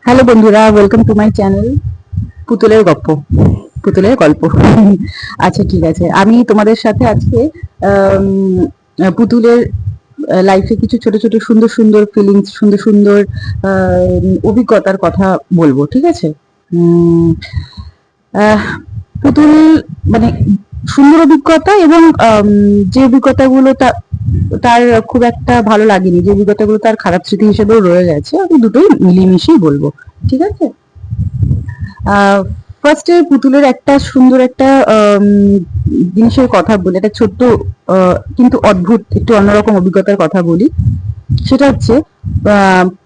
Hello বন্ধুরা, welcome to my channel পুতুলের গপ্প, পুতুলের গল্প। আচ্ছা, ঠিক আছে, আমি তোমাদের সাথে আজকে আম, পুতুলের লাইফে কিছু ছোট ছোট সুন্দর সুন্দর ফিলিংস, সুন্দর সুন্দর অভিজ্ঞতার কথা বলবো, ঠিক আছে? উম, আহ, পুতুল মানে সুন্দর অভিজ্ঞতা এবং যে অভিজ্ঞতাগুলো তার খুব একটা ভালো লাগেনি, যে অভিজ্ঞতাগুলো তার খারাপ স্মৃতি হিসেবেও রয়ে গেছে, আমি দুটোই মিলিয়ে বলবো, ঠিক আছে? ফার্স্টে পুতুলের একটা সুন্দর একটা জিনিসের কথা বলি, একটা ছোট্ট কিন্তু অদ্ভুত একটু অন্যরকম অভিজ্ঞতার কথা বলি। সেটা হচ্ছে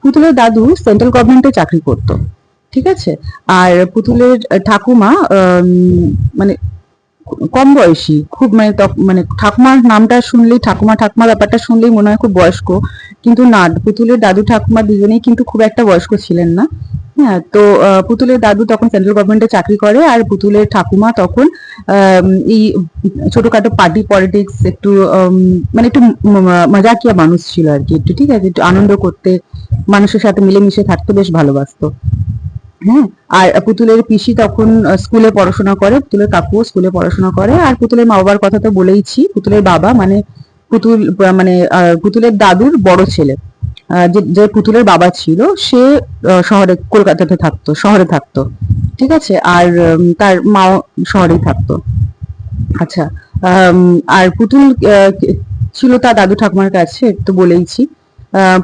পুতুলের দাদু সেন্ট্রাল গভর্নমেন্টে চাকরি করতো, ঠিক আছে? আর পুতুলের ঠাকুমা মানে কম বয়সী, খুব মানে মানে ঠাকুমার নামটা শুনলেই, ঠাকুমা ঠাকুমা ব্যাপারটা শুনলেই মনে হয় খুব বয়স্ক, কিন্তু না, পুতুলের দাদু ঠাকুমা দুজনেই কিন্তু খুব একটা বয়স্ক ছিলেন না। হ্যাঁ, তো পুতুলের দাদু তখন সেন্ট্রাল গভর্নমেন্টে চাকরি করে, আর পুতুলের ঠাকুমা তখন এই ছোটখাটো পার্টি পলিটিক্স একটু মানে একটু মজাকিয়া মানুষ ছিল আর কি, একটু ঠিক আছে, একটু আনন্দ করতে, মানুষের সাথে মিলেমিশে থাকতে বেশ ভালোবাসতো। হ্যাঁ, আর পুতুলের পিসি তখন স্কুলে পড়াশোনা করে, পুতুলের কাকুও স্কুলে পড়াশোনা করে, আর পুতুলের মা বাবার কথা তো বলেইছি। পুতুলের বাবা মানে পুতুল মানে পুতুলের দাদুর বড় ছেলে, যে যে পুতুলের বাবা ছিল, সে শহরে, কলকাতাতে থাকতো, শহরে থাকতো, ঠিক আছে? আর তার মাও শহরেই থাকতো। আচ্ছা, আম, আর পুতুল ছিল তার দাদু ঠাকুমার কাছে, তো বলেইছি।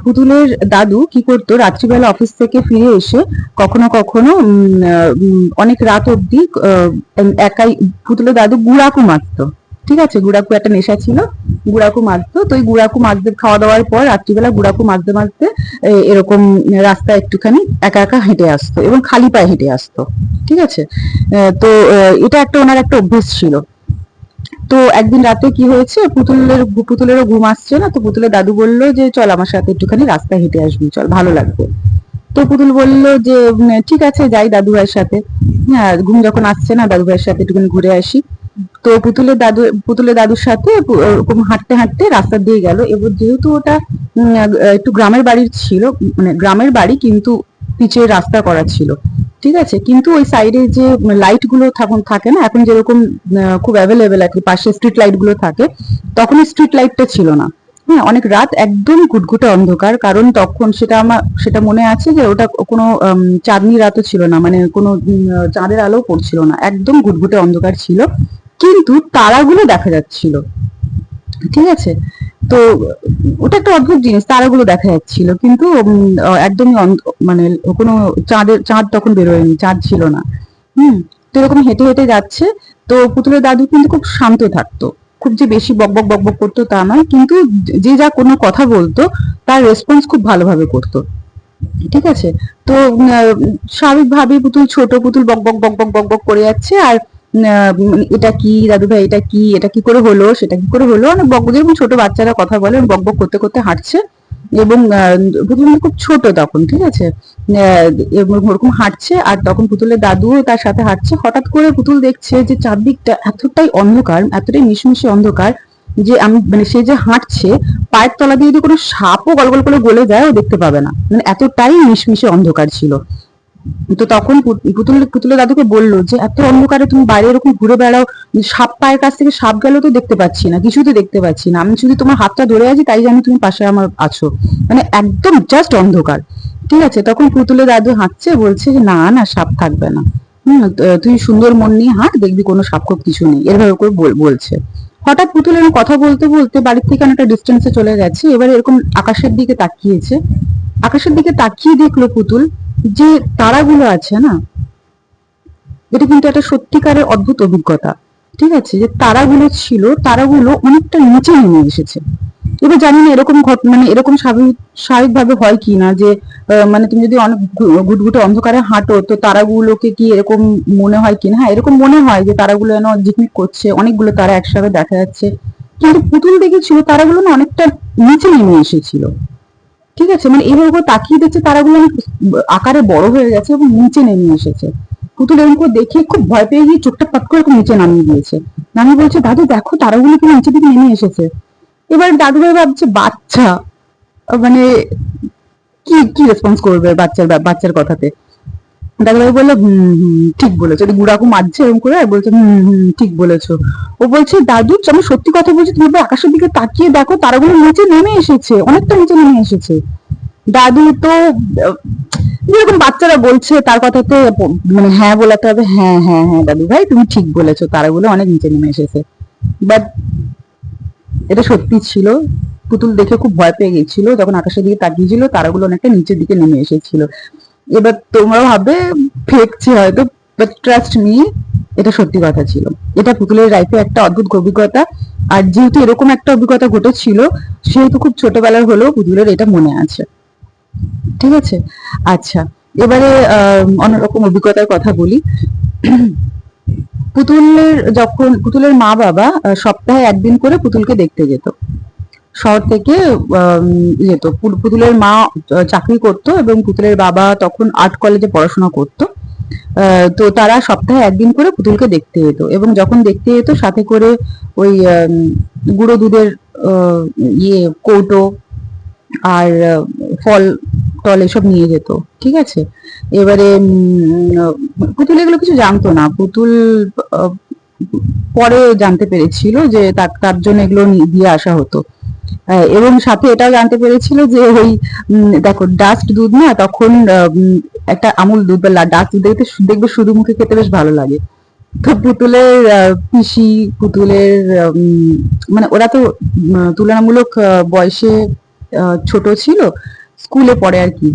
পুতুলের দাদু কি করতো, রাত্রিবেলা অফিস থেকে ফিরে এসে কখনো কখনো অনেক রাত অব্দি একাই পুতুলের দাদু গুড়াকু মারতো, ঠিক আছে? গুড়াকু একটা নেশা ছিল, গুড়াকু মারতো। তো ওই গুড়াকু মারতে, খাওয়া দাওয়ার পর রাত্রিবেলা গুড়াকু মারতে মারতে এরকম রাস্তায় একটুখানি একা একা হেঁটে আসতো এবং খালি পায়ে হেঁটে আসতো, ঠিক আছে? তো এটা একটা ওনার একটা অভ্যেস ছিল। তো একদিন রাতে কি হয়েছে, পুতুলেরও ঘুম আসছে না, তো পুতুলের দাদু বললো যে চল আমার সাথে একটুখানি রাস্তায় হেঁটে আসবি, চল, ভালো লাগবে। তো পুতুল বলল যে ঠিক আছে, যাই দাদু ভাইয়ের সাথে। হ্যাঁ, ঘুম যখন আসছে না, দাদু ভাইয়ের সাথে একটুখানি ঘুরে আসি। তো পুতুলের দাদুর সাথে ওরকম হাঁটতে হাঁটতে রাস্তা দিয়ে গেল। এবার যেহেতু ওটা একটু গ্রামের বাড়ির ছিল, মানে গ্রামের বাড়ি কিন্তু পিচের রাস্তা করা ছিল, ঠিক আছে? কিন্তু ওই সাইডে যে লাইট গুলো তখন থাকে না, এখন যেরকম খুব অ্যাভেলেবেল আর কি, পাশে স্ট্রিট লাইট গুলো থাকে, তখন স্ট্রিট লাইটটা ছিল না। হ্যাঁ, অনেক রাত, একদম ঘুটঘুটে অন্ধকার, কারণ তখন সেটা মনে আছে যে ওটা কোনো চাঁদনি রাতও ছিল না, মানে কোনো চাঁদের আলো পড়ছিল না, একদম ঘুটঘুটে অন্ধকার ছিল, কিন্তু তারাগুলো দেখা যাচ্ছিল, ঠিক আছে? তো ওটা একটা অদ্ভুত জিনিস, তারাগুলো দেখা যাচ্ছিল, কিন্তু একদমই মানে কোনো চাঁদ তখন বেরোয়নি, চাঁদ ছিল না। হুম। তো এরকম হেঁটে হেঁটে যাচ্ছে। তো পুতুলের দাদু কিন্তু খুব শান্ত থাকতো, খুব যে বেশি বকবক বকবক করতো তা নয়, কিন্তু যে যা কোনো কথা বলতো তার রেসপন্স খুব ভালোভাবে করতো, ঠিক আছে? তো স্বাভাবিকভাবেই পুতুল ছোট, পুতুল বকবক বকবক বকবক করে যাচ্ছে, আর এটা কি দাদু ভাই, এটা কি, এটা কি করে হলো, সেটা কি করে হলো, মানে বকবক, যেরকম ছোট বাচ্চারা কথা বলে বকবক করতে করতে হাঁটছে। এবং পুতুল কিন্তু খুব ছোট তখন, ঠিক আছে? এবং ওরকম হাঁটছে, আর তখন পুতুলের দাদুও তার সাথে হাঁটছে। হঠাৎ করে পুতুল দেখছে যে চারদিকটা এতটাই অন্ধকার, এতটাই মিশমিশে অন্ধকার, যে আমি মানে সে যে হাঁটছে, পায়ের তলা দিয়ে যদি কোনো সাপও গল গল করে গলে যায়, ও দেখতে পাবে না, মানে এতটাই মিশমিশে অন্ধকার ছিল। তো তখন পুতুলের দাদুকে বললো যে এত অন্ধকারে তুমি বাইরে এরকম ঘুরে বেড়াও, সাপ, পায়ের কাছ থেকে সাপ গেল তো দেখতে পাচ্ছি না, কিছু তো দেখতে পাচ্ছি না, আমি শুধু তোমার হাতটা ধরে আছি, তাই জানি তুমি পাশে আমার আছো, মানে একদম জাস্ট অন্ধকার, ঠিক আছে? তখন পুতুলের দাদু হাঁটছে, বলছে যে না না, সাপ থাকবে না। তুই সুন্দর মন নিয়ে হাঁট, দেখবি কোনো সাপ খোপ কিছু নেই, এভাবে করে বলছে। হঠাৎ পুতুল এরকম কথা বলতে বলতে বাড়ির থেকে অনেকটা ডিস্টেন্সে চলে গেছে, এবার এরকম আকাশের দিকে তাকিয়েছে। আকাশের দিকে তাকিয়ে দেখলো পুতুল যে তারাগুলো আছে না, এটা কিন্তু একটা সত্যিকারের অদ্ভুত অভিজ্ঞতা, ঠিক আছে? যে তারাগুলো ছিল, তারাগুলো অনেকটা নিচে নেমে এসেছে। এবার জানি না এরকম মানে এরকম স্বাভাবিকভাবে হয় কি না, যে মানে তুমি যদি অনেক ঘুটঘুটে অন্ধকারে হাঁটো, তো তারাগুলোকে কি এরকম মনে হয় কি না? হ্যাঁ, এরকম মনে হয় যে তারাগুলো যেন ঝিকমিক করছে, অনেকগুলো তারা একসাথে দেখা যাচ্ছে, কিন্তু পুতুল দেখেছিল তারাগুলো না অনেকটা নিচে নেমে এসেছিল, ঠিক আছে? মানে এইভাবে করে তাকিয়ে দেখছে, তারাগুলো অনেক আকারে বড় হয়ে গেছে এবং নিচে নেমে এসেছে। পুতুল এরকম করে দেখে খুব ভয় পেয়ে গিয়ে চোখটা পাট করে এরকম নিচে নামিয়ে দিয়েছে। নামিয়ে বলছে, দাদু দেখো, তারাগুলো কি নিচে দিকে নেমে এসেছে। এবার দাদু ভাই ভাবছে বাচ্চা, মানে কি কি রেসপন্স করবে বাচ্চার কথাতে? ডাক্তারবাবু বললো ঠিক বলেছো, গুড়াকু মারছে এরকম করে আর বলছে ঠিক বলেছো। ও বলছে দাদু আমি সত্যি কথা বলছি, তুমি আকাশের দিকে তাকিয়ে দেখো তারাগুলো নিচে নেমে এসেছে, অনেকটা নিচে নেমে এসেছে। দাদু তো যেরকম বাচ্চারা বলছে তার কথাতে মানে হ্যাঁ বলাতে হবে, হ্যাঁ হ্যাঁ হ্যাঁ দাদু ভাই তুমি ঠিক বলেছো, তারাগুলো অনেক নিচে নেমে এসেছে। বাট এটা সত্যি ছিল। পুতুল দেখে খুব ভয় পেয়ে গেছিল, যখন আকাশের দিকে তাকিয়েছিল তারাগুলো অনেকটা নিচের দিকে নেমে এসেছিল। এবার তোমরা ভাবে ফেকছে হয়তো, বাট ট্রাস্ট মি, এটা সত্যি কথা ছিল। এটা পুতুলের লাইফে একটা অদ্ভুত অভিজ্ঞতা। আর যেহেতু এরকম একটা অভিজ্ঞতা ঘটেছিল, সেহেতু খুব ছোটবেলার হলেও পুতুলের এটা মনে আছে। ঠিক আছে। আচ্ছা, এবারে অন্যরকম অভিজ্ঞতার কথা বলি। পুতুলের মা বাবা সপ্তাহে একদিন করে পুতুলকে দেখতে যেত, শহর থেকে যেত। পুতুলের মা চাকরি করতো এবং পুতুলের বাবা তখন আর্ট কলেজে পড়াশোনা করতো। তো তারা সপ্তাহে একদিন করে পুতুলকে দেখতে যেত, এবং যখন দেখতে যেত সাথে করে ওই গুঁড়ো দুধের ইয়ে কৌটো আর ফল টল এসব নিয়ে যেত। ঠিক আছে। এবারে পুতুল এগুলো কিছু জানতো না। পুতুল আহ, পরে জানতে পেরেছিল যে তার জন্য এগুলো দিয়ে আসা হতো। এবং সাথে এটাও জানতে পেরেছিল যে ওই দেখো ডাস্ট দুধ না তখন একটা আমুল দুধ বা ডাস্ট দুধ দেখবে শুধু মুখে খেতে বেশ ভালো লাগে। তো পুতুলের পিসি, পুতুলের মানে ওরা তো তুলনামূলক বয়সে ছোট ছিল, স্কুলে পড়ে আর কি।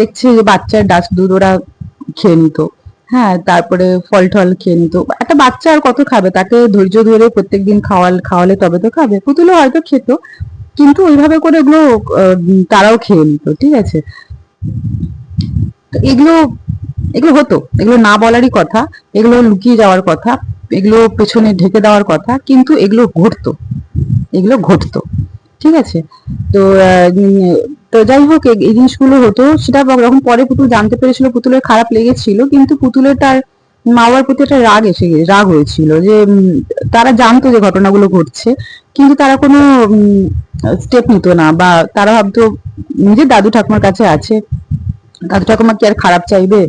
দেখছে যে বাচ্চার ডাস্ট দুধ ওরা খেয়ে নিত। হ্যাঁ, তারপরে ফল টল খেয়ে নিত। একটা বাচ্চা আর কত খাবে, তাকে ধৈর্য ধরে প্রত্যেকদিন খাওয়ালে তবে তো খাবে। পুতুলও হয়তো খেত, কিন্তু ওইভাবে করে ওগুলো তারাও খেয়ে নিত। ঠিক আছে। তো এগুলো এগুলো হতো, এগুলো না বলারই কথা, এগুলো লুকিয়ে যাওয়ার কথা, এগুলো পেছনে ঢেকে দেওয়ার কথা, কিন্তু এগুলো ঘটতো, এগুলো ঘটতো। ঠিক আছে। তো তো যাই হোক এই জিনিসগুলো হতো। সেটা যখন পরে পুতুল জানতে পেরেছিল পুতুলের খারাপ লেগেছিল, কিন্তু পুতুলের তার মা বাবার প্রতি একটা রাগ হয়েছিল যে তারা জানতো যে ঘটনাগুলো ঘটছে, কিন্তু তারা কোনো স্টেপ নিত না, বা তারা ভাবতো নিজের দাদু ঠাকুমার কাছে আছে, দাদু ঠাকুমা কি আর খারাপ চাইবে,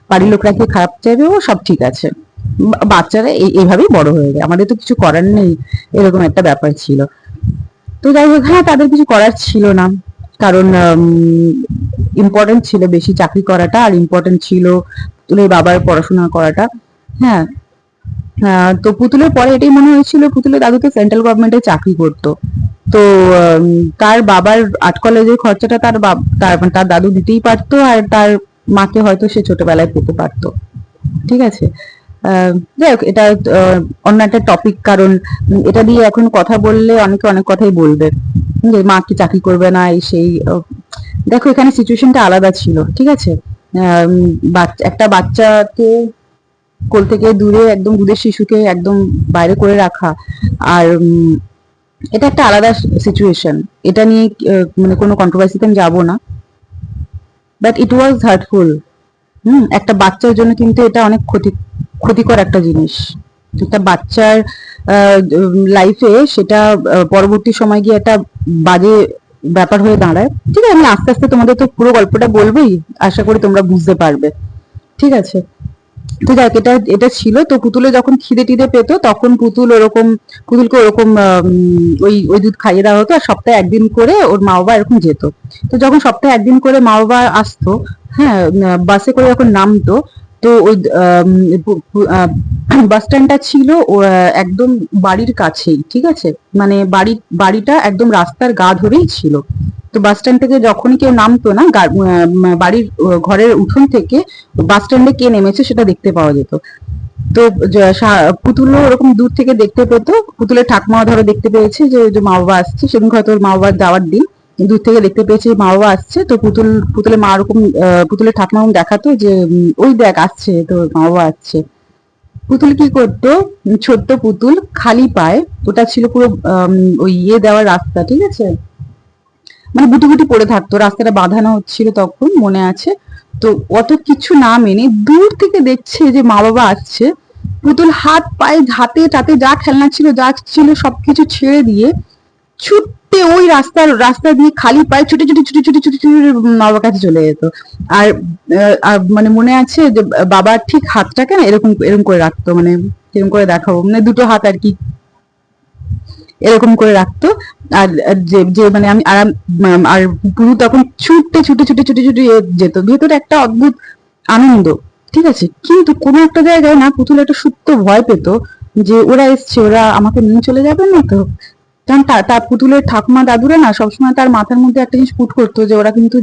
বাড়ির লোকরা কি খারাপ চাইবে, ও সব ঠিক আছে। বাচ্চারা এইভাবেই বড় হয়ে যায়, আমাদের তো কিছু করার নেই, এরকম একটা ব্যাপার ছিল। তো যাই হোক, হ্যাঁ তাদের কিছু করার ছিল না, কারণ ইম্পর্টেন্ট ছিল বেশি চাকরি করাটা, আর ইম্পর্টেন্ট ছিল পুতুলের বাবার পড়াশোনা করাটা। হ্যাঁ। তো পুতুলের পরে এটাই মনে হয়েছিল, পুতুলের দাদু তো সেন্ট্রাল গভর্নমেন্টে চাকরি করতো। তো তার বাবার আর্ট কলেজের খরচাটা তার দাদু দিতেই পারতো, আর তার মাকে হয়তো সে ছোটবেলায় পেতে পারতো। ঠিক আছে। যাই হোক, এটা অন্য একটা টপিক, কারণ এটা দিয়ে এখন কথা বললে অনেকে অনেক কথাই বলবে যে মা কি চাকরি করবে না, এই সেই। দেখো এখানে সিচুয়েশনটা আলাদা ছিল। ঠিক আছে। একটা বাচ্চাকে কোল থেকে দূরে, একদম দুধের শিশুকে একদম বাইরে করে রাখা, আর এটা একটা আলাদা সিচুয়েশন। এটা নিয়ে মানে কোনো কন্ট্রোভার্সিতে আমি যাবো না, বাট ইট ওয়াজ হার্টফুল। একটা বাচ্চার জন্য কিন্তু এটা অনেক ক্ষতিকর একটা জিনিস। একটা বাচ্চার লাইফে সেটা পরবর্তী সময় গিয়ে একটা বাজে ব্যাপার হয়ে দাঁড়ায়। ঠিক আছে, আমি আস্তে আস্তে তোমাদের তো পুরো গল্পটা বলবোই, আশা করি তোমরা বুঝতে পারবে। ঠিক আছে। তো যাক, এটা ছিল। তো পুতুলে যখন খিদে টিদে পেত তখন পুতুলকে ওরকম ওই ওই দুধ খাইয়ে দেওয়া হতো, আর সপ্তাহে একদিন করে ওর মা বাবা এরকম যেত। তো যখন সপ্তাহে একদিন করে মা বাবা আসতো, হ্যাঁ, বাসে করে যখন নামতো, তো ওই বাস স্ট্যান্ডটা ছিল একদম বাড়ির কাছেই। ঠিক আছে। মানে বাড়িটা একদম রাস্তার গা ধরেই ছিল। তো বাস স্ট্যান্ড থেকে যখনই কেউ নামতো না, বাড়ির ঘরের উঠোন থেকে বাস স্ট্যান্ডে কে নেমেছে সেটা দেখতে পাওয়া যেত। তো পুতুলও ওরকম দূর থেকে দেখতে পেত। পুতুলের ঠাকুমা ধরো দেখতে পেয়েছে যে ওই যে মা বাবা আসছে, সেদিন হয়তো ওর মা বাবার যাওয়ার দিন, দূর থেকে দেখতে পেয়েছে মা বাবা আসছে। তো পুতুলের মা ওরকম পুতুলের ঠাকুমা দেখাতো যে ওই দেখ আসছে, তো মা বাবা আসছে। পুতুল কি করতো, ছোট্ট পুতুল খালি পায়ে, ওটা ছিল পুরো ওই দেওয়ার রাস্তা। ঠিক আছে। মানে গুটি গুটি পড়ে থাকতো, রাস্তাটা বাঁধানো হচ্ছিল তখন মনে আছে। তো অত কিছু না মেনে দূর থেকে দেখছে যে মা বাবা আসছে, পুতুল হাতে টাতে যা খেলনা ছিল যা ছিল সবকিছু ছেড়ে দিয়ে ছুটতে ওই রাস্তা দিয়ে খালি পায়ে ছুটে ছুটে ছুটে ছুটে ছুটে ছুটে মা বাবার কাছে চলে যেত। আর মানে মনে আছে যে বাবার ঠিক হাতটাকে না এরকম এরকম করে রাখতো, মানে এরকম করে দেখাবো, মানে দুটো হাত আর কি এরকম করে রাখতো। আর আর যে যে মানে আমি আর আর পুরু তখন ছুটতে ছুটে ছুটে ছুটে ছুটে যেত, ভেতরে একটা অদ্ভুত আনন্দ। ঠিক আছে, কিন্তু কোনো একটা জায়গায় না পুতুল একটা সুপ্ত ভয় পেত যে ওরা এসছে, ওরা আমাকে নিয়ে চলে যাবে না তো। কারণ তার পুতুলের ঠাকুমা দাদুরা না সবসময় তার মাথার মধ্যে একটা জিনিস পুট করতো যে ওরা কিন্তু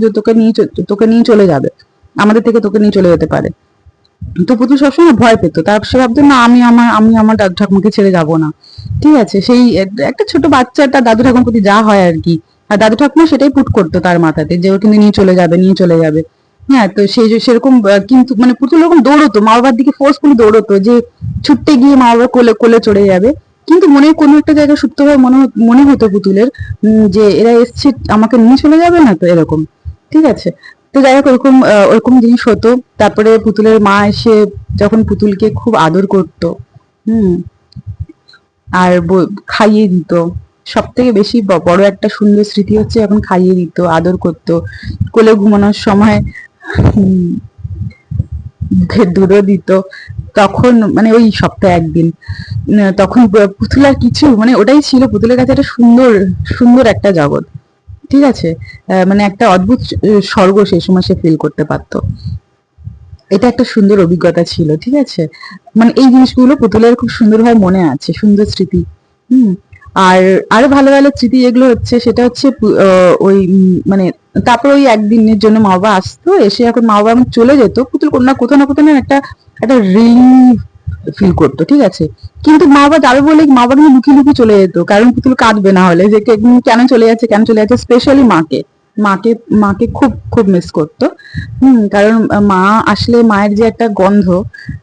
তোকে নিয়ে চলে যাবে, আমাদের থেকে তোকে নিয়ে চলে যেতে পারে। তো পুতুল সবসময় ভয় পেত, তার সে ভাবতো না আমি আমার দাদু ঠাকুমাকে ছেড়ে যাব না। ঠিক আছে, সেই একটা ছোট বাচ্চা তার দাদু ঠাকুমার প্রতি যা হয় আর কি, আর দাদু ঠাকুমা সেটাই পুট করতো তার মাথাতে যে ও কিন্তু নিয়ে চলে যাবে, নিয়ে চলে যাবে। হ্যাঁ, তো সেই সেরকম কিন্তু মানে পুতুল এরকম দৌড়তো মা বাবার দিকে, ফোর্সফুলি দৌড়তো যে ছুটতে গিয়ে মা বাবার কোলে কোলে চড়ে যাবে। কিন্তু মনে কোনো একটা জায়গায় সুপ্তভাবে মনে হতো পুতুলের যে এরা এসছে আমাকে নিয়ে চলে যাবে না তো, এরকম। ঠিক আছে, তো যাই হোক ওরকম ওরকম জিনিস হতো। তারপরে পুতুলের মা এসে যখন পুতুলকে খুব আদর করতো, হুম, আর খাইয়ে দিত। সব থেকে বেশি বড় একটা সুন্দর স্মৃতি হচ্ছে যখন খাইয়ে দিত, আদর করতো, কোলে ঘুমানোর সময় হুম, মুখের দুধও দিত। তখন মানে ওই সপ্তাহে একদিন তখন পুতুল আর কিছু, মানে ওটাই ছিল পুতুলের কাছে একটা সুন্দর সুন্দর একটা জগৎ। ঠিক আছে, মানে একটা অদ্ভুত স্বর্গ সেই সময় সে ফিল করতে পারতো। এটা একটা সুন্দর অভিজ্ঞতা ছিল। ঠিক আছে, মানে এই জিনিসগুলো পুতুলের খুব সুন্দরভাবে মনে আছে, সুন্দর স্মৃতি। হুম, আর আরো ভালো ভালো স্মৃতি যেগুলো হচ্ছে সেটা হচ্ছে ওই মানে তারপর ওই একদিনের জন্য মা বাবা আসতো, এসে এখন মা বাবা চলে যেত, পুতুল কোথাও না কোথাও না একটা একটা রিলিফ ফিল করতো। ঠিক আছে, কিন্তু মা বাবা যাবে বলে মা বাবা কিন্তু লুকিয়ে লুকিয়ে চলে যেত, কারণ পুতুল কাঁদবে না হলে যে কেন চলে যাচ্ছে কেন চলে যাচ্ছে, স্পেশালি মাকে মাকে মাকে খুব খুব মিস করতো। কারণ মা আসলে মায়ের যে একটা গন্ধ,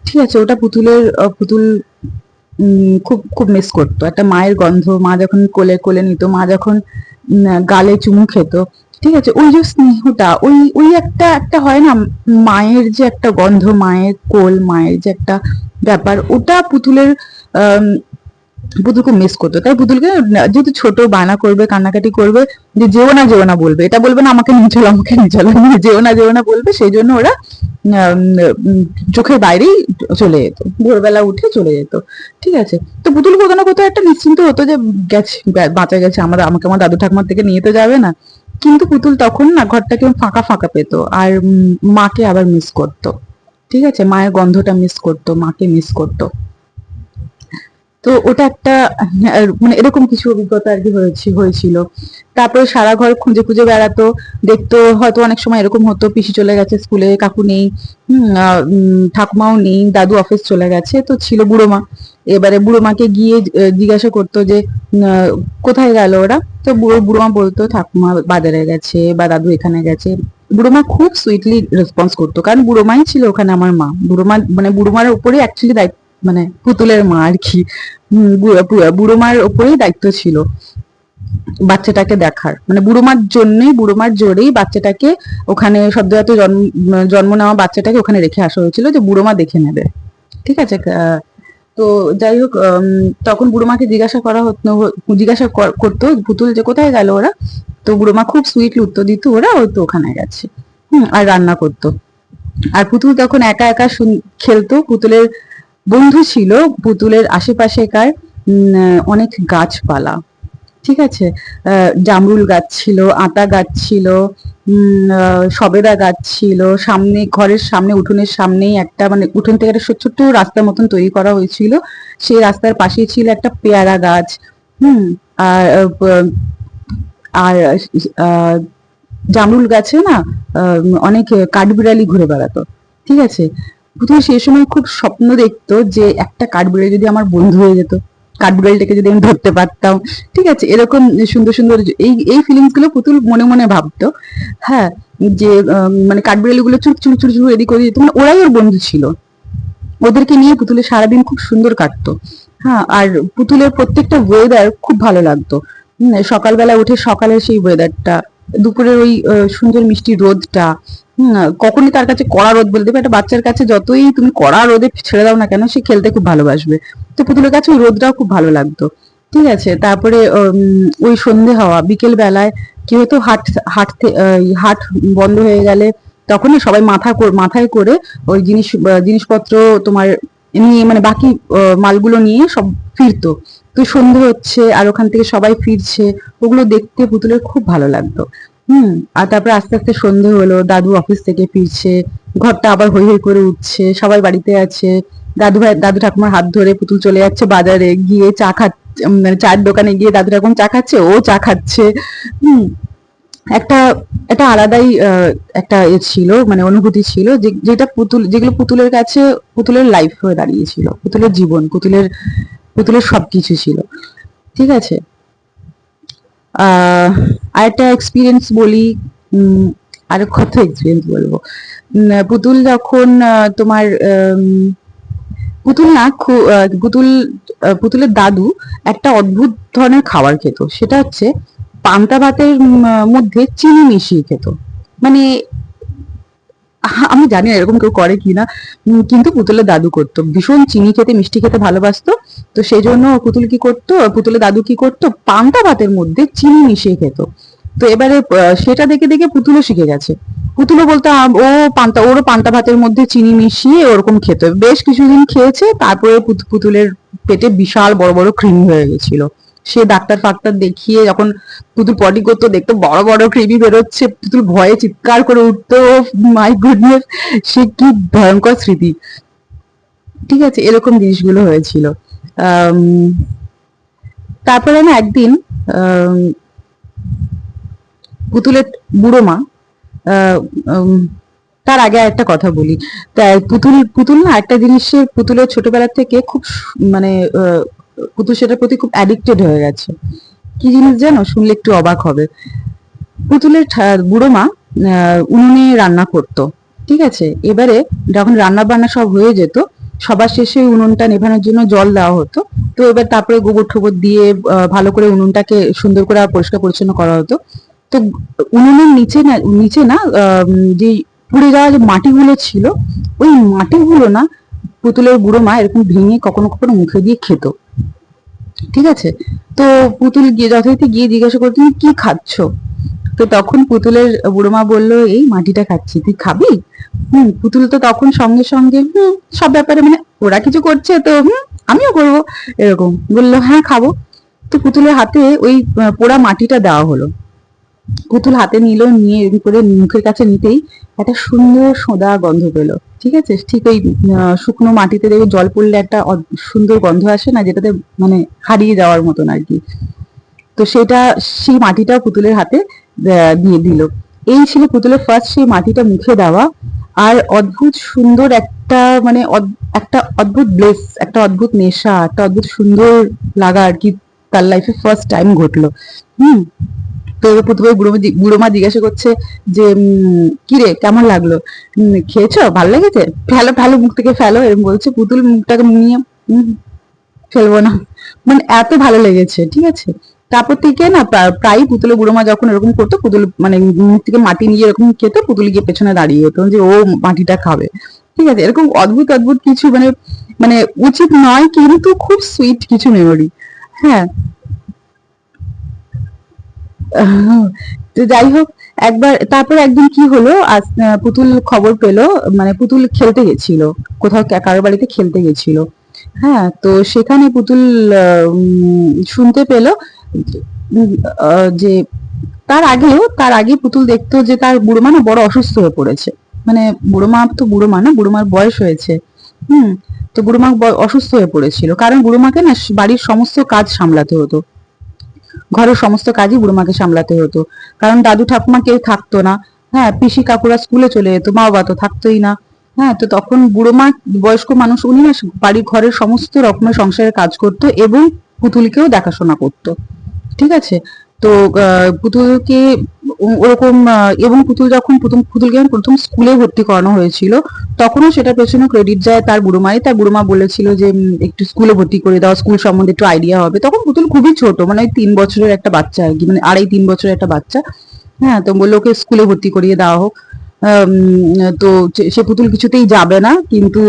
ঠিক আছে, ওটা পুতুল খুব খুব মিস করতো, একটা মায়ের গন্ধ, মা যখন কোলে কোলে নিত, মা যখন গালে চুমু খেত। ঠিক আছে, ওই যে স্নেহটা, ওই ওই একটা একটা হয় না, মায়ের যে একটা গন্ধ, মায়ের কোল, মায়ের যে একটা ব্যাপার, ওটা পুতুলের আহ পুতুলকে মিস করতো। তাই পুতুলকে যেহেতু ছোট বায়না করবে, কান্নাকাটি করবে, যে যেও না বলবে, এটা বলবে না আমাকে নিয়ে চলো আমাকে নিয়ে চলো, যেও না বলবে, সেই জন্য ওরা উম, চোখের বাইরেই চলে যেত, ভোরবেলা উঠে চলে যেত। ঠিক আছে, তো পুতুল কোথাও না কোথাও একটা নিশ্চিন্ত হতো যে গেছে, বাঁচা গেছে, আমাকে আমার দাদু ঠাকুমার থেকে নিয়ে তো যাবে না। কিন্তু পুতুল তখন না ঘরটাকে ফাঁকা ফাঁকা পেতো, আর মাকে আবার মিস করতো। ঠিক আছে, মায়ের গন্ধটা মিস করতো, মাকে মিস করতো। তো ওটা একটা মানে এরকম কিছু অভিজ্ঞতা আর কি হয়েছিল। তারপরে সারা ঘর খুঁজে খুঁজে বেড়াতো, দেখতো হয়তো অনেক সময় এরকম হতো পিসি চলে গেছে স্কুলে, কাকু নেই, ঠাকুমাও নেই, দাদু অফিস চলে গেছে, তো ছিল বুড়ো মা। এবারে বুড়ো মাকে গিয়ে জিজ্ঞাসা করতো যে কোথায় গেল ওরা, তো বুড়ো মা বলতো ঠাকুমা বাজারে গেছে বা দাদু এখানে গেছে। বুড়ো মা খুব সুইটলি রেসপন্স করতো, কারণ বুড়ো মাই ছিল ওখানে আমার মা, বুড়ো মা মানে বুড়ো মার উপরে অ্যাকচুয়ালি দায়িত্ব, মানে পুতুলের মা আর কি। বুড়ো মার ওপরেই দায়িত্ব ছিল বাচ্চাটাকে দেখার, মানে বুড়ো মার জন্যই, বুড়ো মার জোরেই বাচ্চাটাকে ওখানে সদ্যজাত জন্ম নেওয়া বাচ্চাটাকে ওখানে রেখে আসা হয়েছিল যে বুড়ো মা দেখে নেবে। ঠিক আছে, তো যাই হোক তখন বুড়ো মাকে জিজ্ঞাসা করতো পুতুল যে কোথায় গেল ওরা, তো বুড়ো মা খুব সুইটলি উত্তর দিত ওরা ওই তো ওখানে গেছে। আর রান্না করতো। আর পুতুল তখন একা একা খেলতো, পুতুলের বন্ধু ছিল পুতুলের আশেপাশেকার অনেক গাছপালা। ঠিক আছে, জামরুল গাছ ছিল, আতা গাছ ছিল, সবেদা গাছ ছিল, সামনে ঘরের সামনে উঠোনের সামনেই একটা মানে উঠোন থেকে একটা ছোট্ট রাস্তার মতন তৈরি করা হয়েছিল, সেই রাস্তার পাশেই ছিল একটা পেয়ারা গাছ। হুম আর আর আহ, জামরুল গাছে না অনেক কাঠবিড়ালি ঘুরে বেড়াতো। ঠিক আছে, প্রথমে সেই সময় খুব স্বপ্ন দেখতো যে একটা কাঠবিড়ালি যদি আমার বন্ধু হয়ে যেত, কাঠবিড়ালিটাকে যদি আমি ধরতে পারতাম। ঠিক আছে, এরকম সুন্দর সুন্দর এই এই ফিলিংস গুলো পুতুল মনে মনে ভাবতো। হ্যাঁ, যে মানে কাঠবিড়ালি গুলো চুর চুর চুর চুর এদিক ওদিক, মানে ওরাই ওর বন্ধু ছিল, ওদেরকে নিয়ে পুতুলের সারাদিন খুব সুন্দর কাটতো। হ্যাঁ, আর পুতুলের প্রত্যেকটা ওয়েদার খুব ভালো লাগতো। সকালবেলা উঠে সকালের সেই ওয়েদারটা, দুপুরের ওই সুন্দর মিষ্টি রোদটা, কখনই তার কাছে কড়া রোদ বলতে পারে, একটা বাচ্চার কাছে যতই তুমি কড়া রোদে ছেড়ে দাও না কেন সে খেলতে খুব ভালোবাসবে, তো পুতুলের কাছে ওই রোদটাও খুব ভালো লাগতো। ঠিক আছে। তারপরে ওই সন্ধে হওয়া বিকেল বেলায় কি হতো, হাট বন্ধ হয়ে গেলে তখনই সবাই মাথায় করে ওই জিনিসপত্র তোমার নিয়ে, মানে বাকি মালগুলো নিয়ে সব ফিরতো। তো সন্ধে হচ্ছে আর ওখান থেকে সবাই ফিরছে, ওগুলো দেখতে পুতুলের খুব ভালো লাগতো। আর তারপরে আস্তে আস্তে সন্ধে হলো, দাদু অফিস থেকে ফিরছে, ঘরটা আবার হৈ হৈ করে উঠছে, সবাই বাড়িতে আছে। দাদু ঠাকুমার হাত ধরে পুতুল চলে যাচ্ছে বাজারে, গিয়ে চা খাচ্ছে, মানে চায়ের দোকানে গিয়ে দাদু ঠাকুমা চা খাচ্ছে, ও চা খাচ্ছে। হুম একটা একটা আলাদাই একটা ছিল, মানে অনুভূতি ছিল, যেগুলো পুতুলের কাছে পুতুলের লাইফ হয়ে দাঁড়িয়েছিল, পুতুলের জীবন, পুতুলের সবকিছু ছিল। ঠিক আছে। আরেকটা এক্সপিরিয়েন্স বলি। আর কত এক্সপিরিয়েন্স বলবো। পুতুল যখন তোমার পুতুল না পুতুলের দাদু একটা অদ্ভুত ধরনের খাবার খেত, সেটা হচ্ছে পান্তা ভাতের মধ্যে চিনি মিশিয়ে খেত। মানে আমি জানি না এরকম কেউ করে কিনা, কিন্তু পুতুলের দাদু করতো, ভীষণ চিনি খেতে মিষ্টি খেতে ভালোবাসতো। তো সেই জন্য পুতুলের দাদু কি করতো, পান্তা ভাতের মধ্যে চিনি মিশিয়ে খেত। তো এবারে সেটা দেখে দেখে পুতুলও শিখে গেছে। পুতুলও বলতো ওরও পান্তা ভাতের মধ্যে চিনি মিশিয়ে ওরকম খেত। বেশ কিছুদিন খেয়েছে, তারপরে পুতুলের পেটে বিশাল বড় বড় কৃমি হয়ে গেছিল। সে ডাক্তার ফাক্তার দেখিয়ে যখন পুতুল পটি করতো, দেখতো বড় বড় কৃমি বেরোচ্ছে, পুতুল ভয়ে চিৎকার করে উঠতো, মাই গুডনেস, সে কি ভয়ঙ্কর স্মৃতি। ঠিক আছে, এরকম জিনিসগুলো হয়েছিল। আম, তারপরে না একদিন আম, পুতুলের বুড়ো মা, আহ, উম, তার আগে একটা কথা বলি। তাই পুতুল না একটা জিনিসের, পুতুলের ছোটবেলা থেকে খুব মানে পুতুল সেটার প্রতি খুব অ্যাডিক্টেড হয়ে গেছে। কি জিনিস জানো, শুনলে একটু অবাক হবে। পুতুলের বুড়ো মা উনুনে রান্না করতো। ঠিক আছে, এবারে যখন রান্না বান্না সব হয়ে যেত, সবার শেষে উনুনটা নেভানোর জন্য জল দেওয়া হতো। তো এবার তারপরে গোবর টোবর দিয়ে ভালো করে উনুনটাকে সুন্দর করে পরিষ্কার পরিচ্ছন্ন করা হতো। তো উনুনের নিচে না যে পুড়ে যাওয়া যে মাটিগুলো ছিল, ওই মাটিগুলো না পুতুলের বুড়ো মা এরকম ভেঙে কখনো কখনো মুখে দিয়ে খেত। ঠিক আছে। তো পুতুল গিয়ে যথারীতি গিয়ে জিজ্ঞাসা করতো, তুমি কি খাচ্ছ? তো তখন পুতুলের বুড়ো মা বললো, এই মাটিটা খাচ্ছি, তুই খাবি? পুতুল তো তখন সঙ্গে সঙ্গে সব ব্যাপারে, মানে ওরা কিছু করছে তো আমিও করবো, এরকম বললো, হ্যাঁ খাবো। তো পুতুলের হাতে ওই পোড়া মাটিটা দেওয়া হলো। পুতুল হাতে নিল, নিয়ে এরকম করে মুখের কাছে নিতেই একটা সুন্দর সোঁদা গন্ধ পেলো। ঠিক আছে, ঠিক ওই শুকনো মাটিতে দেখে জল পড়লে একটা সুন্দর গন্ধ আসে না, যেটাতে মানে হারিয়ে যাওয়ার মতন আর কি। তো সেই মাটিটা পুতুলের হাতে দিয়ে দিল। এই ছিল পুতুলের ফার্স্ট সেই মাটিটা মুখে দেওয়া। আর অদ্ভুত সুন্দর একটা, মানে একটা অদ্ভুত ব্লেস, একটা অদ্ভুত নেশা, একটা অদ্ভুত সুন্দর লাগা আর কি তার লাইফে ফার্স্ট টাইম ঘটলো। হুম তো এবার প্রথমে বুড়ো মা জিজ্ঞাসা করছে যে কি রে, কেমন লাগলো? খেয়েছো, ভালো লেগেছে? ফেলো ফেলো, মুখ থেকে ফেলো, এরকম বলছে। পুতুল মুখটাকে নিয়ে ফেলবো না, মানে এত ভালো লেগেছে। ঠিক আছে। তারপর থেকে না প্রায় পুতুলের বুড়ো মা যখন এরকম করতো, পুতুল মানে মুখ থেকে মাটি নিয়ে এরকম খেত, পুতুল গিয়ে পেছনে দাঁড়িয়ে হতো যে ও মাটিটা খাবে। ঠিক আছে, এরকম অদ্ভুত অদ্ভুত কিছু, মানে মানে উচিত নয় কিন্তু খুব সুইট কিছু মেমোরি। হ্যাঁ। তো যাই হোক, তারপর একদিন কি হলো, পুতুল খবর পেলো, মানে পুতুল খেলতে গেছিল কোথাও, কারোর বাড়িতে খেলতে গেছিল। হ্যাঁ, তো সেখানে পুতুল শুনতে পেলো উম, যে তার আগে পুতুল দেখতো যে তার বুড়ো মা না বড় অসুস্থ হয়ে পড়েছে। মানে বুড়ো মা না, বুড়ো মার বয়স হয়েছে। হুম তো বুড়ো মা অসুস্থ হয়ে পড়েছিল, কারণ বুড়ো মাকে না বাড়ির সমস্ত কাজ সামলাতে হতো, ঘরের সমস্ত কাজই বুড়ো মাকে সামলাতে হতো, কারণ দাদু ঠাকুমা কেউ থাকতো না। হ্যাঁ, পিসি কাকুরা স্কুলে চলে যেত, মা বাবা তো থাকতোই না। হ্যাঁ, তো তখন বুড়ো মা, বয়স্ক মানুষ, উনি না বাড়ির ঘরের সমস্ত রকমের সংসারের কাজ করতো এবং পুতুলকেও দেখাশোনা করতো। ঠিক আছে। তো পুতুলকে ওরকম এবং পুতুলকে যখন প্রথম স্কুলে ভর্তি করানো হয়েছিল, তখনও সেটা পেছনে ক্রেডিট যায় তার বুড়ো মায়ের। তার বুড়ো মা বলেছিল যে একটু স্কুলে ভর্তি করে দাও, স্কুল সম্বন্ধে একটু আইডিয়া হবে। তখন পুতুল খুবই ছোট, মানে ওই 3 বছরের একটা বাচ্চা আর কি, মানে 2.5-3 বছরের একটা বাচ্চা। হ্যাঁ, তো বললো ওকে স্কুলে ভর্তি করিয়ে দেওয়া হোক। তো সে পুতুল কিছুতেই যাবে না, কিন্তু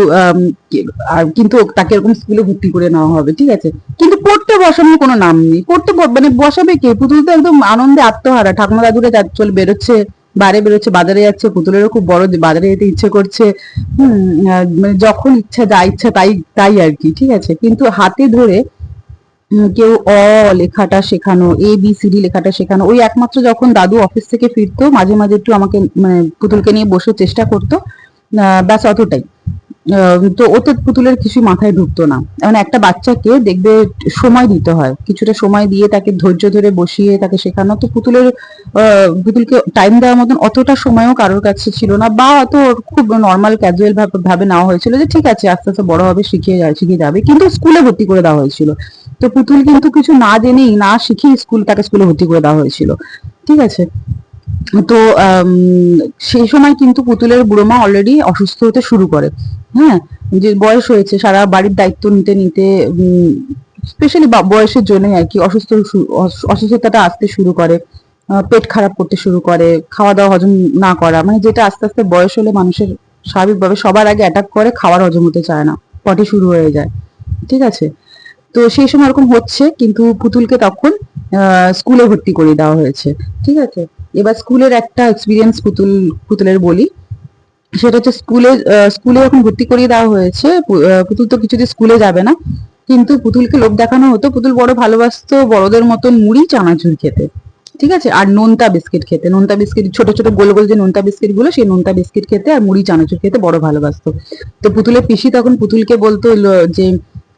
কিন্তু তাকে এরকম স্কুলে ভর্তি করে নেওয়া হবে, ঠিক আছে। কিন্তু পড়তে বসানোর কোনো নাম নেই, মানে বসাবে কে? পুতুল তো একদম আনন্দে আত্মহারা, ঠাকুমা দাদুরে চলে বেরোচ্ছে, বাইরে বেরোচ্ছে, বাজারে যাচ্ছে, পুতুলেরও খুব বড় বাজারে যেতে ইচ্ছে করছে। মানে যখন ইচ্ছা যা ইচ্ছা তাই তাই আর কি, ঠিক আছে। কিন্তু হাতে ধরে কেউ লেখাটা শেখানো, ABCD লেখাটা শেখানো, ওই একমাত্র যখন দাদু অফিস থেকে ফিরতো মাঝে মাঝে একটু আমাকে মানে পুতুলকে নিয়ে বসে চেষ্টা করতো, ব্যাস অতটাই। তো ওতে পুতুলের কিছু মাথায় ঢুকতো না। মানে একটা বাচ্চাকে দেখবে সময় দিতে হয়, কিছুটা সময় দিয়ে তাকে ধৈর্য ধরে বসিয়ে তাকে শেখানো। তো পুতুলকে টাইম দেওয়ার মতন অতটা সময়ও কারোর কাছে ছিল না, বা অত খুব নর্মাল ক্যাজুয়াল ভাবে নেওয়া হয়েছিল যে ঠিক আছে আস্তে আস্তে বড় হবে, শিখে যাবে, কিন্তু স্কুলে ভর্তি করে দেওয়া হয়েছিল। তো পুতুল কিন্তু কিছু না জেনেই না শিখেই তাকে স্কুলে ভর্তি করে দেওয়া হয়েছিল, ঠিক আছে। তো সেই সময় কিন্তু পুতুলের বুড়ো মা অলরেডি অসুস্থ হতে শুরু করে। হ্যাঁ, যে বয়স হয়েছে, সারা বাড়ির দায়িত্ব নিতে নিতে স্পেশালি বয়সের জন্যই আর কি অসুস্থতাটা আসতে শুরু করে। পেট খারাপ করতে শুরু করে, খাওয়া দাওয়া হজম না করা, মানে যেটা আস্তে আস্তে বয়স হলে মানুষের স্বাভাবিকভাবে সবার আগে অ্যাটাক করে, খাবার হজম হতে চায় না, পটি শুরু হয়ে যায়, ঠিক আছে। তো সেই সময় এরকম হচ্ছে, কিন্তু পুতুলকে তখন স্কুলে ভর্তি করে দেওয়া হয়েছে, ঠিক আছে। এবার স্কুলের একটা এক্সপিরিয়েন্স পুতুলের বলি। সেটা হচ্ছে স্কুলে যখন ভর্তি করিয়ে দেওয়া হয়েছে, পুতুল তো কিছুতে স্কুলে যাবে না, কিন্তু পুতুলকে লোভ দেখানো হতো। পুতুল বড় ভালোবাসতো বড়দের মতন মুড়ি চানাচুর খেতে, ঠিক আছে, আর নোনতা বিস্কিট খেতে। নোনতা বিস্কিট ছোট ছোট গোল গোল যে নোনতা বিস্কিট গুলো, সেই নোনতা বিস্কিট খেতে আর মুড়ি চানাচুর খেতে বড় ভালোবাসতো। তো পুতুলের পিসি তখন পুতুলকে বলতো যে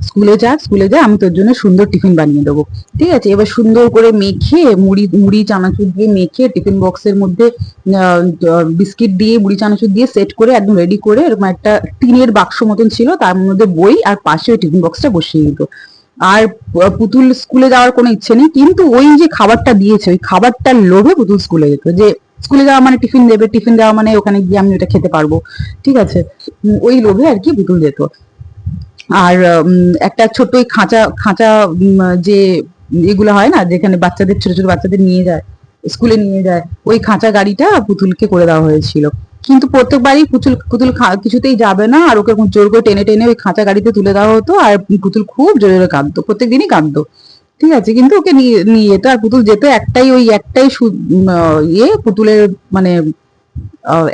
স্কুলে যা, আমি তোর জন্য সুন্দর টিফিন বানিয়ে দেবো, ঠিক আছে। এবার সুন্দর করে মেখে মুড়ি মুড়ি চানাচুর দিয়ে মেখে টিফিন বক্সের মধ্যে বিস্কিট দিয়ে মুড়ি চানাচুর দিয়ে সেট করে একদম রেডি করে এরকম একটা টিনের বাক্স মতন ছিল, তার মধ্যে বই আর পাশে ওই টিফিন বক্সটা বসিয়ে দিত। আর পুতুল স্কুলে যাওয়ার কোনো ইচ্ছে নেই, কিন্তু ওই যে খাবারটা দিয়েছে ওই খাবারটার লোভে পুতুল স্কুলে যেত, যে স্কুলে যাওয়া মানে টিফিন দেবে, টিফিন দেওয়া মানে ওখানে গিয়ে আমি ওটা খেতে পারবো, ঠিক আছে। ওই লোভে আর কি পুতুল যেত। আর একটা ছোট্ট ওই খাঁচা খাঁচা যে এগুলো হয় না, যেখানে বাচ্চাদের ছোট ছোট বাচ্চাদের নিয়ে যায়, স্কুলে নিয়ে যায়, ওই খাঁচা গাড়িটা পুতুলকে করে দেওয়া হয়েছিল। কিন্তু প্রত্যেকবারই পুতুল পুতুল কিছুতেই যাবে না, আর ওকে জোর করে টেনে টেনে ওই খাঁচা গাড়িতে তুলে দেওয়া হতো, আর পুতুল খুব জোরে জোরে কাঁদতো, প্রত্যেকদিনই কাঁদতো, ঠিক আছে। কিন্তু ওকে নিয়ে নিয়ে যেত, আর পুতুল যেত একটাই পুতুলের মানে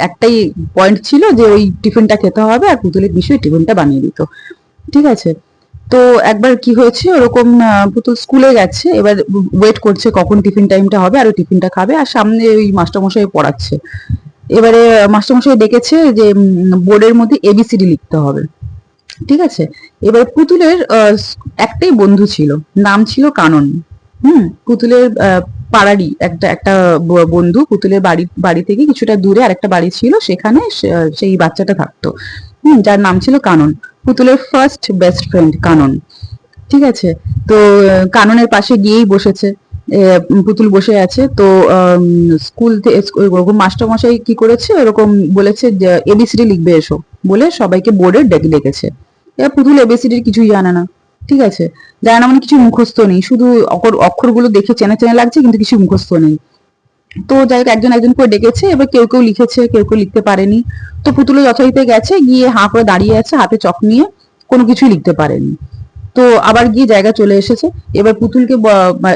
একটাই পয়েন্ট ছিল যে ওই টিফিনটা খেতে হবে, আর পুতুলের বিষয় টিফিনটা বানিয়ে দিত, ঠিক আছে। তো একবার কি হয়েছে, ওরকম পুতুল স্কুলে গেছে, এবার ওয়েট করছে কখন টিফিন টাইমটা হবে আর ওই টিফিনটা খাবে, আর সামনে ওই মাস্টারমশাই পড়াচ্ছে। এবারে মাস্টারমশাই ডেকেছে যে বোর্ডের মধ্যে ABCD লিখতে হবে, ঠিক আছে। এবার পুতুলের একটাই বন্ধু ছিল, নাম ছিল কানন। পুতুলের পাড়ারই একটা একটা বন্ধু, পুতুলের বাড়ি থেকে কিছুটা দূরে আরেকটা বাড়ি ছিল, সেখানে সেই বাচ্চাটা থাকতো, যার নাম ছিল কানন। পুতুলের ফার্স্ট বেস্ট ফ্রেন্ড কানন, ঠিক আছে। তো কাননের পাশে গিয়েই বসেছে, পুতুল বসে আছে। তো স্কুল থেকে ওরকম মাস্টারমশাই কি করেছে, ওরকম বলেছে যে ABCD লিখবে এসো, বলে সবাইকে বোর্ডে ডেকেছে। এবার পুতুল ABCD কিছুই জানে না, ঠিক আছে। জানে না মানে কিছু মুখস্থ নেই, শুধু অক্ষরগুলো দেখে চেনা চেনা লাগছে, কিন্তু কিছু মুখস্থ নেই। তো যাই হোক একজন একজন করে ডেকেছে, এবার কেউ কেউ লিখেছে, কেউ কেউ লিখতে পারেনি। তো পুতুল যথারীতি গেছে, গিয়ে হাঁ করে দাঁড়িয়ে আছে হাতে চক নিয়ে, কোনো কিছুই লিখতে পারেনি। তো আবার গিয়ে জায়গা চলে এসেছে। এবার পুতুলকে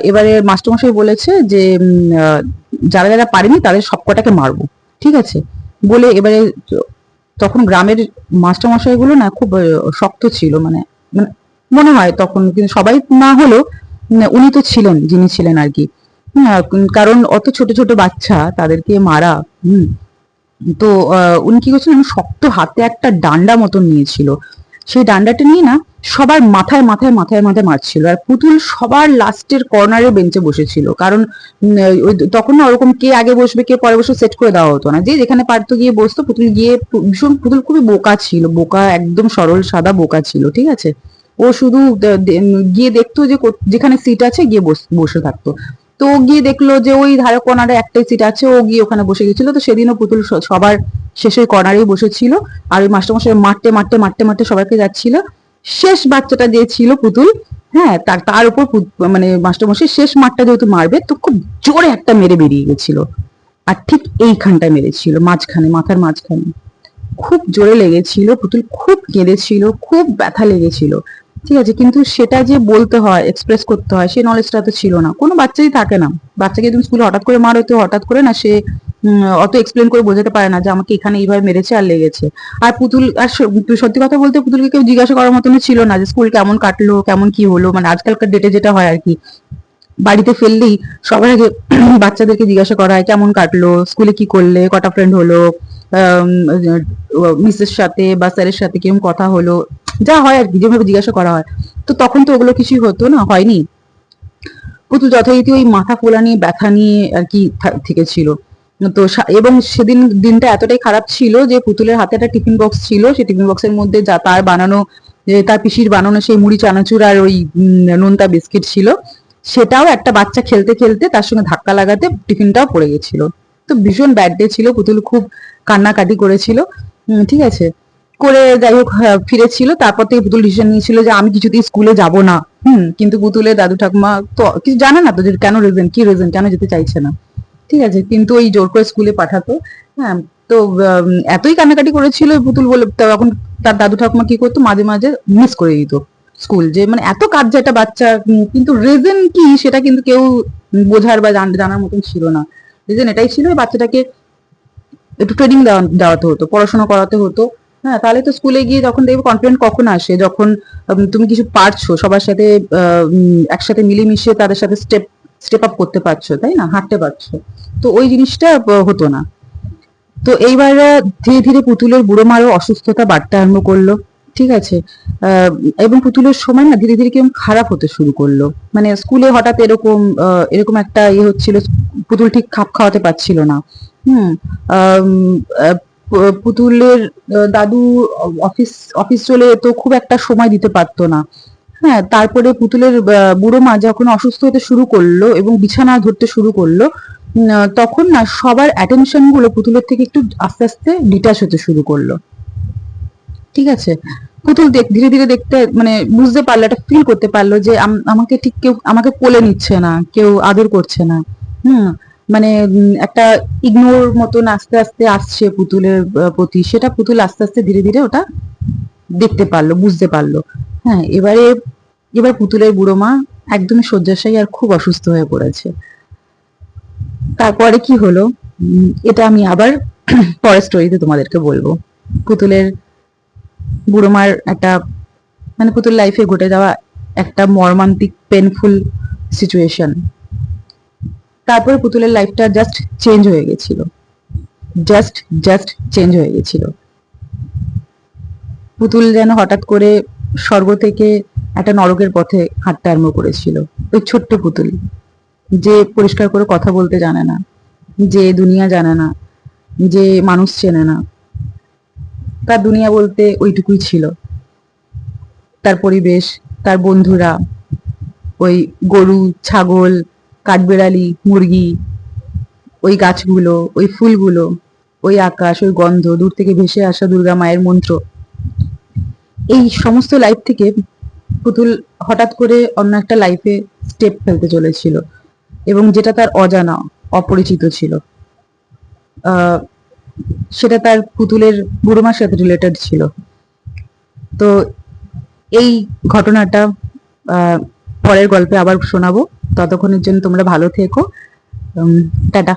এবারে মাস্টারমশাই বলেছে যে যারা যারা পারেনি তাদের সবকটাকে মারবো, ঠিক আছে, বলে এবারে তখন গ্রামের মাস্টারমশাই গুলো না খুব শক্ত ছিল, মানে মানে মনে হয় তখন, কিন্তু সবাই না হলেও উনি তো ছিলেন যিনি ছিলেন আর কি। কারণ অত ছোট ছোট বাচ্চা তাদেরকে মারা। হম তো উনি কি করছিলেন, শক্ত হাতে একটা ডান্ডা মতন নিয়েছিল, সেই ডান্ডাটা নিয়ে না সবার মাথায় মাথায় মাথায় মাথায় মারছিল। আর পুতুল সবার লাস্টের কর্নারে বেঞ্চে বসেছিল, কারণ তখন না ওরকম কে আগে বসবে কে পরে বসবে সেট করে দেওয়া হতো না, যে যেখানে পারতো গিয়ে বসতো। পুতুল গিয়ে ভীষণ, পুতুল খুবই বোকা ছিল, বোকা একদম সরল সাদা বোকা ছিল, ঠিক আছে। ও শুধু গিয়ে দেখতো যে যেখানে সিট আছে গিয়ে বসে থাকতো। তো ও গিয়ে দেখলো যে ওই ধারে কর্নারে একটাই সিট আছে, ও গিয়ে ওখানে বসে গেছিল। তো সেদিনও পুতুল সবার শেষে কর্নারেই বসেছিল, আর ওই মাস্টারমশাই মারতে মারতে মারতে মারতে সবাইকে যাচ্ছিল। শেষ বাচ্চাটা যে ছিল পুতুল, হ্যাঁ, তার উপর মানে মাস্টারমশাই শেষ মারটা যেহেতু মারবে, তো খুব জোরে একটা মেরে বেরিয়ে গেছিল। আর ঠিক এইখানটায় মেরেছিল, মাঝখানে, মাথার মাঝখানে। খুব জোরে লেগেছিল, পুতুল খুব কেঁদেছিল, খুব ব্যথা লেগেছিল। ঠিক আছে, কিন্তু সেটা যে বলতে হয়, এক্সপ্রেস করতে হয়, সেই নলেজটা তো ছিল না। কোনো বাচ্চাই থাকে না, বাচ্চাকে তুমি স্কুলে হঠাৎ করে মারো তো হঠাৎ করে না সে অত এক্সপ্লেন করে বোঝাতে পারে না যে আমাকে এখানে এইভাবে মেরেছে আর লেগেছে। আর পুতুল, আর সত্যি কথা বলতে পুতুলকে কেউ জিজ্ঞাসা করার মতনই ছিল না যে স্কুল কেমন কাটলো, কেমন কি হলো, মানে আজকালকার ডেটে যেটা হয় আর কি, বাড়িতে ফেললেই সবার আগে বাচ্চাদেরকে জিজ্ঞাসা করা হয় কেমন কাটলো, স্কুলে কি করলে, কটা ফ্রেন্ড হলো, মিসের সাথে বা স্যারের সাথে কিরকম কথা হলো, যা হয় আর কি, যেভাবে জিজ্ঞাসা করা হয়। তো তখন তো ওগুলো কিছুই হতো না, হয়নি। পুতুল যথারীতি ওই মাথা ফোলা নিয়ে, ব্যথা নিয়ে আর কি থেকেছিল। তো এবং সেদিন দিনটা এতটাই খারাপ ছিল যে পুতুলের হাতে একটা টিফিন বক্স ছিল, সেই টিফিন বক্সের মধ্যে যা তার বানানো, তার পিসির বানানো সেই মুড়ি চানাচুর আর ওই নোনতা বিস্কিট ছিল। সেটাও একটা বাচ্চা খেলতে খেলতে তার সঙ্গে ধাক্কা লাগাতে টিফিনটাও পড়ে গেছিল। তো ভীষণ ব্যাড ডে ছিল, পুতুল খুব কান্নাকাটি করেছিল। ঠিক আছে, করে যাই হোক ফিরেছিল। তারপর থেকে পুতুল ডিসিশন নিয়েছিল যে আমি কিছুতেই স্কুলে যাব না। কিন্তু পুতুলের দাদু ঠাকুমা তো কিছু জানে না তো যে কেন, রিজন কি, রিজন কেন যেতে চাইছে না। ঠিক আছে, কিন্তু ওই জোর করে স্কুলে পাঠাতো। হ্যাঁ, তো এতই কান্নাকাটি করেছিল পুতুল, বলে তখন তার দাদু ঠাকুমা কি করতো, মাঝে মাঝে মিস করে দিত স্কুল, যে মানে এত কাজ যে একটা বাচ্চা, কিন্তু রিজন কি সেটা কিন্তু কেউ বোঝার বা জানার মতন ছিল না। রিজন এটাই ছিল, বাচ্চাটাকে একটু ট্রেনিং দেওয়াতে হতো, পড়াশোনা করাতে হতো। হ্যাঁ, তাহলে তো স্কুলে গিয়ে যখন দেখবে কনফিডেন্ট কখন আসে, যখন তুমি কিছু পারছো, সবার সাথে একসাথে মিলেমিশে তাদের সাথে স্টেপ স্টেপ আপ করতে পারছো, তাই না, হাঁটতে পারছো। তো ওই জিনিসটা হতো না। তো এইবার ধীরে ধীরে পুতুলের বুড়ো মারও অসুস্থতা বাড়তে আরম্ভ করলো। ঠিক আছে, আহ, এবং পুতুলের সময় না ধীরে ধীরে কেমন খারাপ হতে শুরু করলো। মানে স্কুলে হঠাৎ এরকম এরকম একটা ইয়ে হচ্ছিল, পুতুল ঠিক খাপ খাওয়াতে পারছিল না। হুম আম, আহ, পুতুলের দাদু অফিস অফিস চলে তো খুব একটা সময় দিতে পারতো না। হ্যাঁ, তারপরে পুতুলের বুড়ো মা যখন অসুস্থ হতে শুরু করলো এবং বিছানা ধরতে শুরু করলো, তখন না সবার অ্যাটেনশন গুলো পুতুলের থেকে একটু আস্তে আস্তে ডিটাচ হতে শুরু করলো। ঠিক আছে, পুতুল ধীরে ধীরে দেখতে মানে বুঝতে পারলো, একটা ফিল করতে পারলো যে আমাকে ঠিক কেউ আমাকে কোলে নিচ্ছে না, কেউ আদর করছে না। হুম মানে একটা ইগনোর মতন আস্তে আস্তে আসছে পুতুলের প্রতি, সেটা পুতুল আস্তে আস্তে ধীরে ধীরে ওটা দেখতে পারলো, বুঝতে পারলো। হ্যাঁ, এবার পুতুলের বুড়ো মা একদমই শয্যাশায়ী আর খুব অসুস্থ হয়ে পড়েছে। তারপরে কি হলো, এটা আমি আবার পরের স্টোরিতে তোমাদেরকে বলবো। পুতুলের বুড়ো মার একটা, মানে পুতুল লাইফে ঘটে যাওয়া একটা মর্মান্তিক পেনফুল সিচুয়েশন। তারপরে পুতুলের লাইফটা জাস্ট চেঞ্জ হয়ে গেছিল, জাস্ট জাস্ট চেঞ্জ হয়ে গেছিল। পুতুল যেন হঠাৎ করে স্বর্গ থেকে একটা নরকের পথে হাঁটতে আরম্ভ করেছিল। ওই ছোট্ট পুতুল, যে পরিষ্কার করে কথা বলতে জানে না, যে দুনিয়া জানে না, যে মানুষ চেনে না, তার দুনিয়া বলতে ওইটুকুই ছিল। তার পরিবেশ, তার বন্ধুরা, ওই গরু, ছাগল, কাঠবেড়ালি, মুরগি, ওই গাছগুলো, ওই ফুলগুলো, ওই আকাশ, ওই গন্ধ, দূর থেকে ভেসে আসা দুর্গা মায়ের মন্ত্র। এই সমস্ত লাইফ থেকে পুতুল হঠাৎ করে অন্য একটা লাইফে স্টেপ ফেলতে চলেছিল, এবং যেটা তার অজানা, অপরিচিত ছিল। আহ সেটা তার পুতুলের বুড়ো মার সাথে রিলেটেড ছিল। তো এই ঘটনাটা আহ পরের গল্পে আবার শোনাবো। ততক্ষণের জন্য তোমরা ভালো থেকো। টাটা।